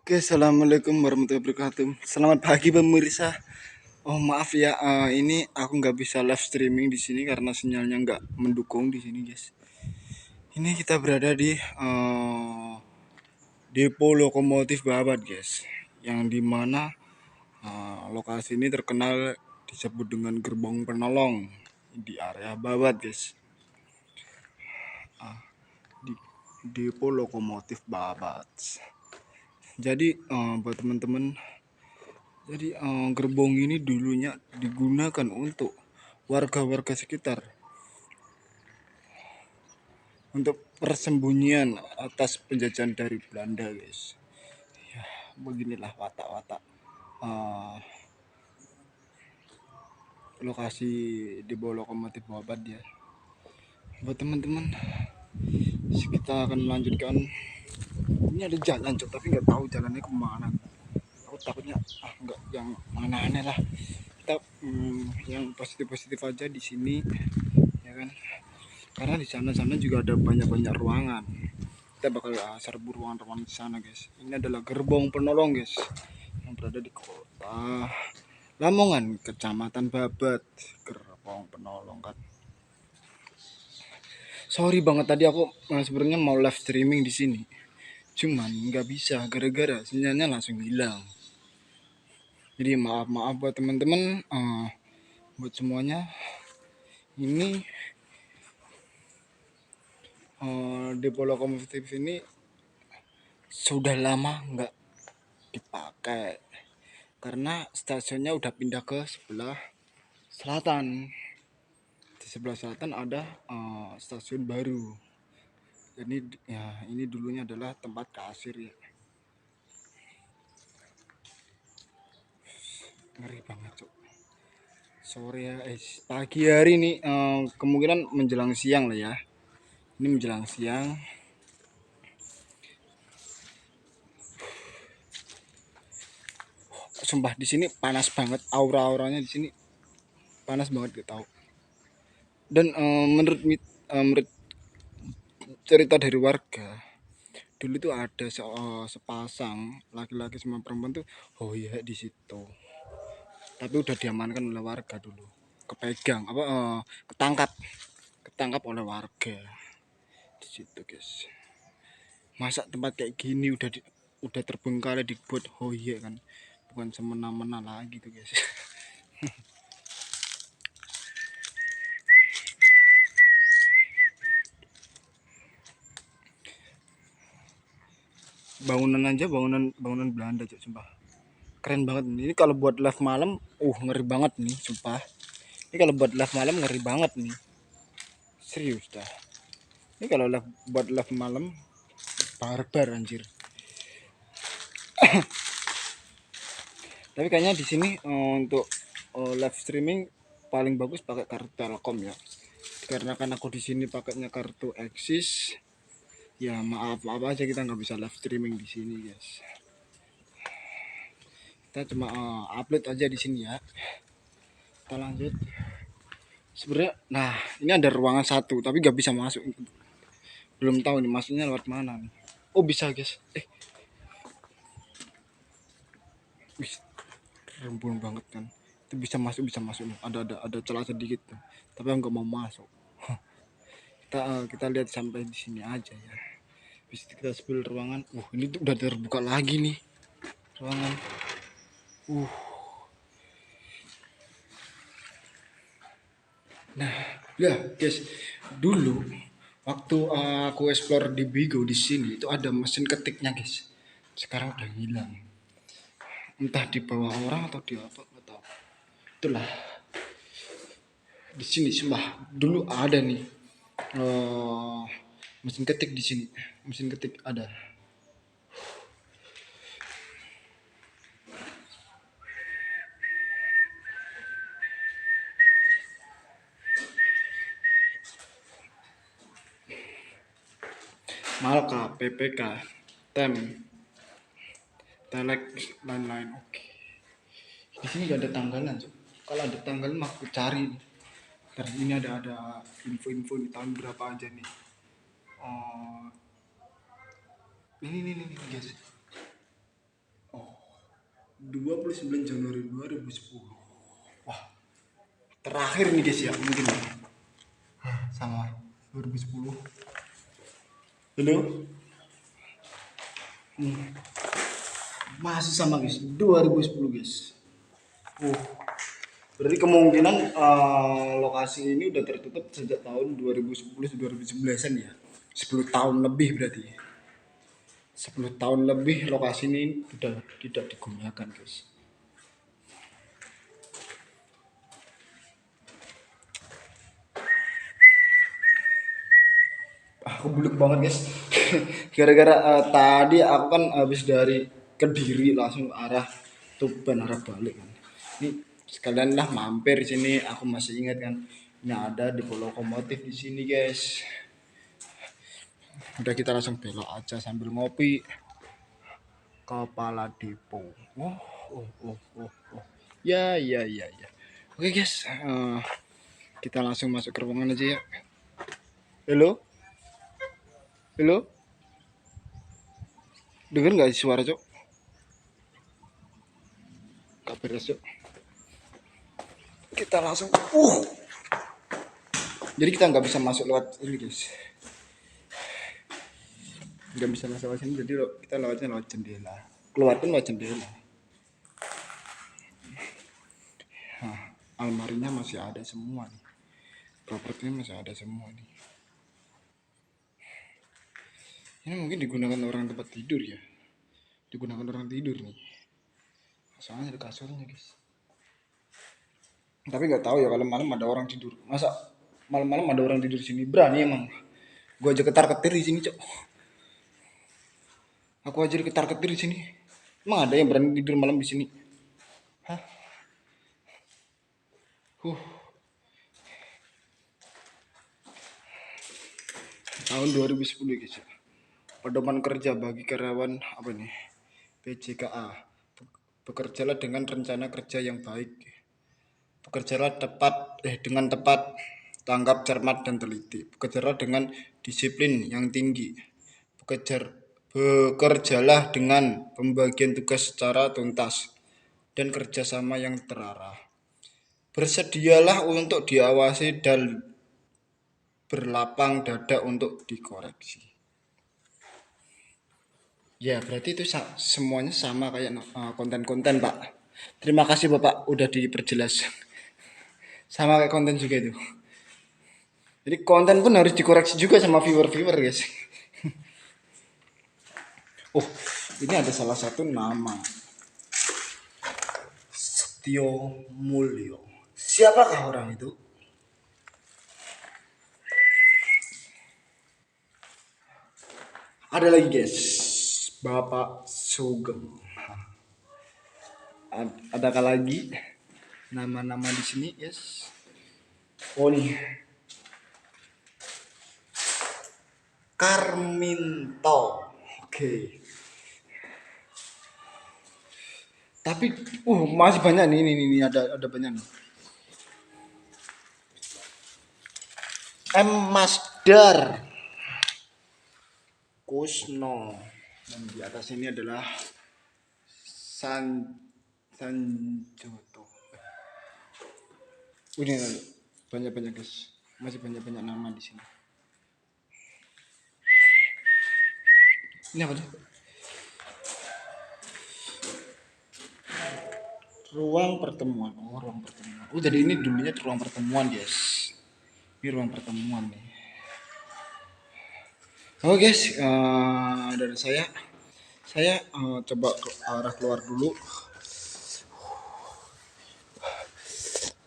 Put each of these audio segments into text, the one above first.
Oke, assalamualaikum warahmatullahi wabarakatuh. Selamat pagi pemirsa. Oh maaf ya, ini aku nggak bisa live streaming di sini karena sinyalnya nggak mendukung di sini, guys. Ini kita berada di depo lokomotif Babat, guys. Yang dimana lokasi ini terkenal disebut dengan gerbong penolong di area Babat, guys. Di depo lokomotif Babat. Jadi buat teman-teman. Jadi gerbong ini dulunya digunakan untuk warga-warga sekitar untuk persembunyian atas penjajahan dari Belanda, guys. Ya, beginilah watak-watak eh, lokasi di bawah lokomotif Babat ya. Buat teman-teman, kita akan melanjutkan. Ini ada jalan, cok, tapi nggak tahu jalannya kemana. Aku takutnya nggak yang mana-aneh lah. Kita yang positif-positif aja di sini, ya kan? Karena di sana-sana juga ada banyak-banyak ruangan. Kita bakal serbu ruangan-ruangan di sana, guys. Ini adalah gerbong penolong, guys, yang berada di kota Lamongan, Kecamatan Babat. Gerbong penolong kan. Sorry banget tadi aku sebenarnya mau live streaming di sini. Cuman nggak bisa gara-gara sinyalnya langsung hilang. Jadi maaf buat teman-teman, buat semuanya. Ini depo lokomotif ini sudah lama nggak dipakai karena stasiunnya udah pindah ke sebelah selatan. Di sebelah selatan ada stasiun baru. Jadi ya ini dulunya adalah tempat kasir ya. Ngeri banget, cok. Sore ya, pagi hari ini kemungkinan menjelang siang lah ya. Ini menjelang siang. Sumpah di sini panas banget, aura-auranya di sini panas banget, gak tahu. Dan menurut cerita dari warga, dulu tuh ada sepasang laki-laki sama perempuan tuh, oh iya di situ. Tapi udah diamankan oleh warga dulu. Kepegang apa ketangkap oleh warga di situ, guys. Masa tempat kayak gini udah terbengkalai dibuat oh iya kan, bukan semena-mena lagi tuh, guys. Bangunan aja bangunan Belanda, cok, sumpah. Keren banget ini kalau buat live malam, ngeri banget nih, sumpah. Ini kalau buat live malam ngeri banget nih. Serius dah. Ini kalau buat live malam barbar anjir. Tapi kayaknya di sini untuk live streaming paling bagus pakai kartu Telkom ya. Karena kan aku di sini pakainya kartu Axis. Ya maaf aja kita nggak bisa live streaming di sini, guys. Kita cuma upload aja di sini ya. Kita lanjut. Sebenarnya, nah ini ada ruangan satu tapi nggak bisa masuk. Belum tahu nih masuknya lewat mana nih. Oh bisa, guys. Wih, rembun banget kan. Itu bisa masuk nih. Ada celah sedikit tuh. Tapi aku nggak mau masuk. Kita lihat sampai di sini aja ya. Habis itu kita spill ruangan. Ini tuh udah terbuka lagi nih ruangan. Nah, ya guys, dulu waktu aku explore di Bigo di sini itu ada mesin ketiknya, guys. Sekarang udah hilang. Entah di bawah orang atau di apa, nggak tahu. Itulah di sini sembah dulu ada nih eh, mesin ketik di sini. Mesin ketik ada. Malka, PPK, Tem, Telek, lain-lain. Oke. Di sini gak ada tanggalan, so. Kalau ada tanggalan mah aku cari nih. Ntar ini ada info-info di tahun berapa aja nih. Oh, ini guys. 29 Januari 2010. Wah, terakhir nih guys ya, mungkin ya. Sama 2010. Halo? Masih sama guys, 2010 guys. Uh, Berarti kemungkinan lokasi ini udah tertutup sejak tahun 2010 2011-an ya. 10 tahun lebih berarti. 10 tahun lebih lokasi ini sudah tidak digunakan guys. Aku buluk banget guys. Gara-gara tadi aku kan habis dari Kediri langsung arah Tuban, arah balik kan. Ini sekalian lah mampir sini. Aku masih ingat kan, ini ada depo lokomotif di sini guys. Udah kita langsung belok aja sambil ngopi. Kepala depo. Oh. Ya. Oke guys, kita langsung masuk ke ruangan aja ya. Halo? Halo? Dengar nggak suara cok? Gak beres cok. Kita langsung. Jadi kita nggak bisa masuk lewat ini guys. Nggak bisa masuk lewat sini. Jadi kita lewatnya lewat jendela. Keluar pun lewat jendela. Nah, almarinya masih ada semua nih. Propertinya masih ada semua nih. Ini mungkin digunakan orang tempat tidur ya. Digunakan orang tidur nih. Soalnya ada kasurnya guys. Tapi nggak tahu ya kalau malam ada orang tidur. Masa malam-malam ada orang tidur sini? Berani emang. Gua aja ketar-ketir di sini, Cok. Aku aja ketar-ketir di sini. Emang ada yang berani tidur malam di sini? Hah? Tahun 2010 guys. Pedoman kerja bagi karyawan apa nih? PJKA. Bekerjalah dengan rencana kerja yang baik. Bekerjalah dengan tepat, tanggap, cermat dan teliti. Bekerjalah dengan disiplin yang tinggi. Bekerjalah dengan pembagian tugas secara tuntas dan kerjasama yang terarah. Bersedialah untuk diawasi dan berlapang dada untuk dikoreksi. Ya, berarti itu semuanya sama kayak konten-konten, Pak. Terima kasih Bapak udah diperjelas. Sama kayak konten juga itu. Jadi konten pun harus dikoreksi juga sama viewer-viewer, guys. Ini ada salah satu nama. Setio Mulyo. Siapakah orang itu? Ada lagi guys, Bapak Sugeng. Adakah lagi nama-nama di sini, yes? Oh nih, Karminto. Oke. Tapi, masih banyak nih ada banyak nih. M. Masdar Kusno, dan di atas ini adalah Sanjoto. Ini banyak guys, masih banyak nama di sini. Ini apa tuh? Ruang pertemuan. Ruang pertemuan. Jadi ini dulunya ruang pertemuan guys. Ini ruang pertemuan nih. Oke guys, dari saya coba ke arah keluar dulu.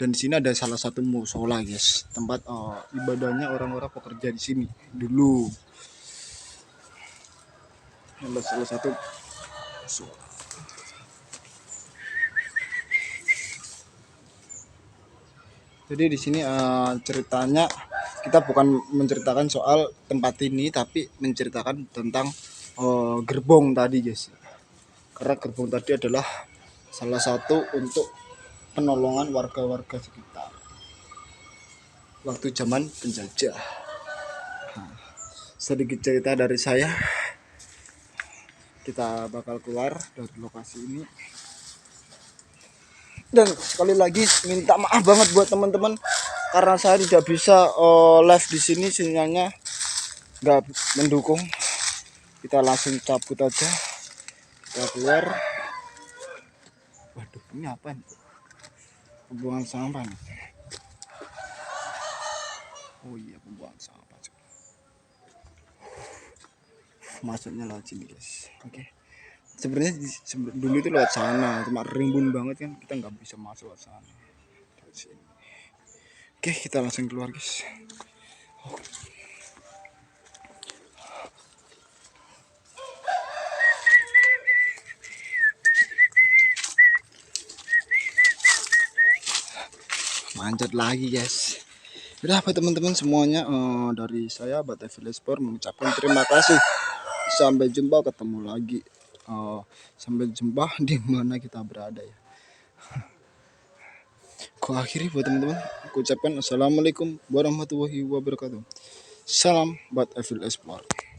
Dan di sini ada salah satu musola guys, tempat ibadahnya orang-orang pekerja di sini dulu. Ada salah satu musola. Jadi di sini ceritanya kita bukan menceritakan soal tempat ini, tapi menceritakan tentang gerbong tadi guys. Karena gerbong tadi adalah salah satu untuk penolongan warga-warga sekitar waktu zaman penjajah. Sedikit cerita dari saya. Kita bakal keluar dari lokasi ini. Dan sekali lagi minta maaf banget buat teman-teman karena saya tidak bisa live di sini, sinyalnya nggak mendukung. Kita langsung cabut aja, kita keluar. Waduh, ini apa nih? Pembuangan sampah nih. Oh iya, pembuangan sampah. Masuknya lewat sini guys. Oke. Sebenarnya dulu itu lewat sana, cuma rimbun banget kan, kita nggak bisa masuk lewat sana. Sini. Oke, kita langsung keluar guys. Manjat lagi guys. Udah apa teman-teman semuanya, dari saya Bata Village Sport mengucapkan terima kasih. Sampai jumpa, ketemu lagi. Sampai jumpa di mana kita berada ya. Aku akhiri buat teman-teman. Aku ucapkan assalamualaikum warahmatullahi wabarakatuh. Salam Bata Village Sport.